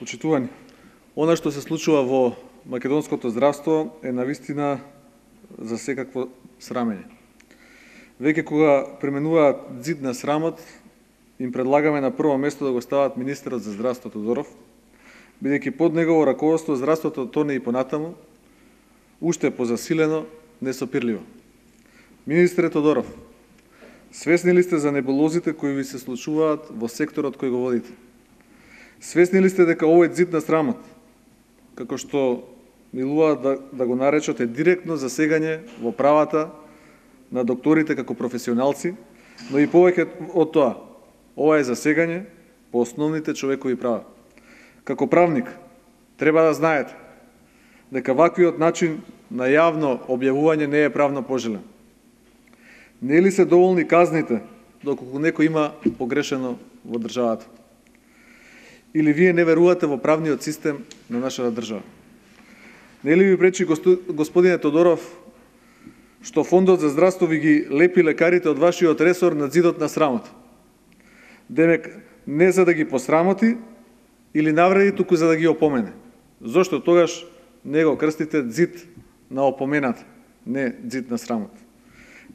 Почитувани, она што се случува во македонското здравство е навистина за секакво срамење. Веќе кога пременуваат зид на срамот, им предлагаме на прво место да го стават министерот за здравство Тодоров, бидејќи под негово раководство здравството тоне и понатаму, уште позасилено, несопирливо. Министре Тодоров, свесни ли сте за небулозите кои ви се случуваат во секторот кој го водите? Свесни ли сте дека овој зид на срамот, како што милуваат да го наречат, е директно засегање во правата на докторите како професионалци, но и повеќе од тоа, ова е засегање по основните човекови права. Како правник, треба да знаете дека ваквиот начин на јавно објавување не е правно пожелен. Не ли се доволни казните доколку некој има погрешено во државата? Или вие не верувате во правниот систем на нашата држава? Не ли ви пречи, господине Тодоров, што Фондот за здравство ви ги лепи лекарите од вашиот ресор на зидот на срамот? Демек, не за да ги посрамоти или навреди, туку за да ги опомене. Зошто тогаш не го крстите зид на опоменат, не зид на срамот?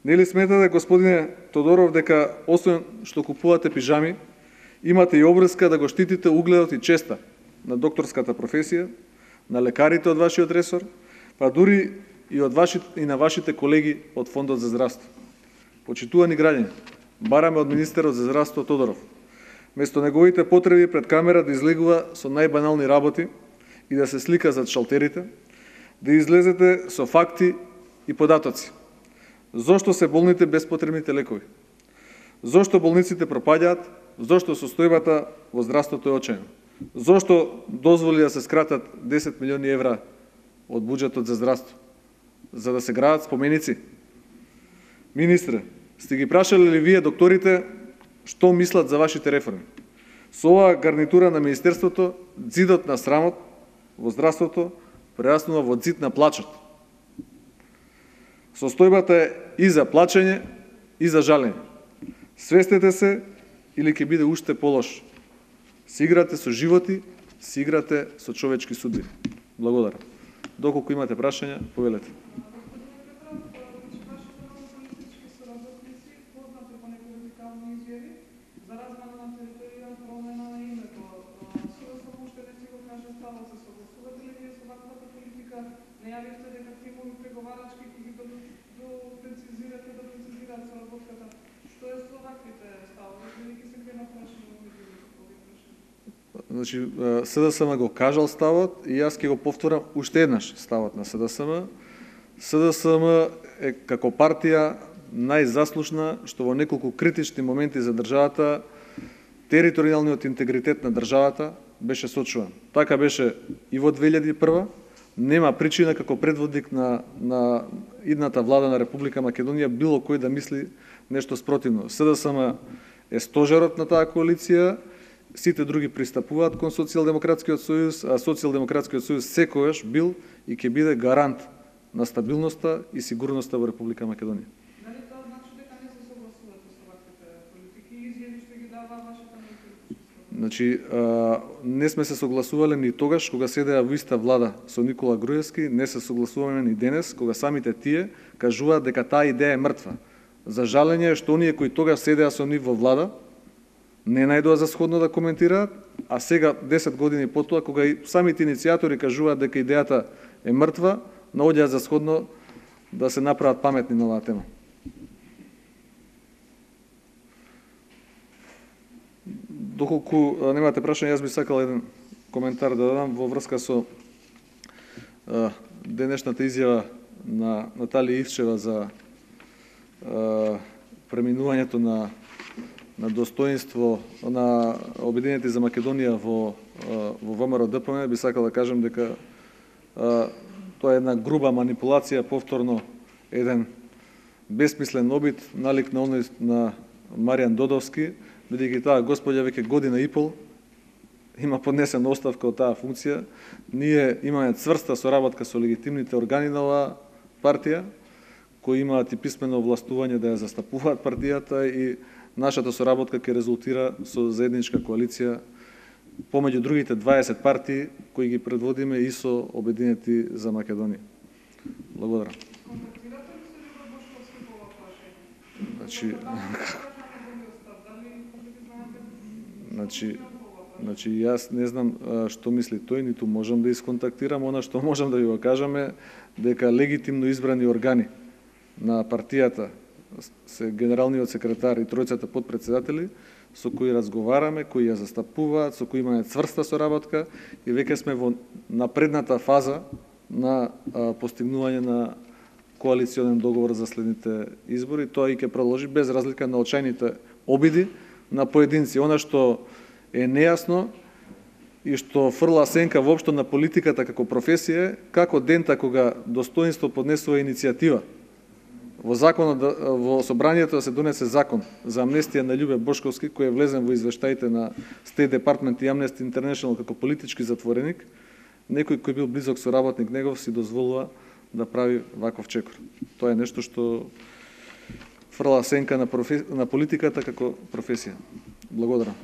Не ли сметате, господине Тодоров, дека освен што купувате пижами, имате и обврска да го штитите угледот и честа на докторската професија, на лекарите од вашиот ресор, па дури и на вашите колеги од Фондот за здравство? Почитувани граѓани, бараме од министерот за здравство Тодоров, место неговите потреби пред камера да излегува со најбанални работи и да се слика зад шалтерите, да излезете со факти и податоци. Зошто се болните без потребните лекови? Зошто болниците пропаѓаат? Зошто состојбата во здравството е очајна? Зошто дозволи да се скратат 10 милиони евра од буџетот за здравство? За да се градат споменици? Министре, сте ги прашали ли вие докторите што мислат за вашите реформи? Со оваа гарнитура на министерството, зидот на срамот во здравството прераснува во зид на плачот. Состојбата е и за плачење, и за жалење. Свестете се или ќе биде уште полош. Си играте со животи, си играте со човечки судби. Благодарам. Доколку имате прашања, повелете. Значи, СДСМ го кажал ставот и јас ќе го повторам уште еднаш ставот на СДСМ. СДСМ е како партија најзаслужна што во неколку критични моменти за државата територијалниот интегритет на државата беше сочуван. Така беше и во 2001. Нема причина како предводник на идната влада на Република Македонија било кој да мисли нешто спротивно. СДСМ е стожерот на таа коалиција, сите други пристапуваат кон Социјалдемократскиот сојуз, а Социјалдемократскиот сојуз секогаш бил и ќе биде гарант на стабилноста и сигурноста во Република Македонија. Дали тоа значи дека не се согласувате со ваквите политики и изјави што ги дава вашата политика? Значи, не сме се согласувале ни тогаш кога седеа во иста влада со Никола Груевски, не се согласуваме ни денес кога самите тие кажуваат дека таа идеја е мртва. За жалење што оние кои тогаш седеа со нив во влада не најдоа за сходно да коментираат, а сега 10 години потоа кога и самите иницијатори кажуваат дека идејата е мртва, наоѓаат за сходно да се направат паметни на оваа тема. Доколку немате прашање, јас би сакал еден коментар да дадам во врска со денешната изјава на Наталија Ивчева за преминувањето на достоинство на Обединените за Македонија во ВМРО-ДПМН, би сакал да кажам дека тоа е една груба манипулација, повторно еден бесмислен обид, налик на оној на Маријан Додовски, бидејќи таа господја веќе година и пол има поднесена оставка од таа функција. Ние имаме цврста соработка со легитимните органи на оваа партија, кои имаат и писмено овластување да ја застапуваат партијата, и нашата соработка ќе резултира со заедничка коалиција помеѓу другите 20 партии кои ги предводиме и со Обединети за Македонија. Благодарам. Контактирате ли се Љубе Бошковски по ова прашање? Значи, Значи, јас не знам што мисли тој, ниту можам да исконтактирам. Она што можам да ви го кажеме, дека легитимно избрани органи на партијата се генералниот секретар и тројцата подпредседатели, со кои разговараме, кои ја застапуваат, со кои имаме цврста соработка и веќе сме во напредната фаза на постигнување на коалиционен договор за следните избори. Тоа и ќе продолжи без разлика на очајните обиди на поединци. Она што е нејасно и што фрла сенка воопшто на политиката како професија, како дента кога достоинство поднесува иницијатива во законот, во собранието да се донесе закон за амнестија на Љубе Бошковски, кој е влезен во извештаите на State Department и Amnesty International како политички затвореник, некој кој бил близок соработник негов си дозволува да прави ваков чекор. Тоа е нешто што фрла сенка на политиката како професија. Благодарам.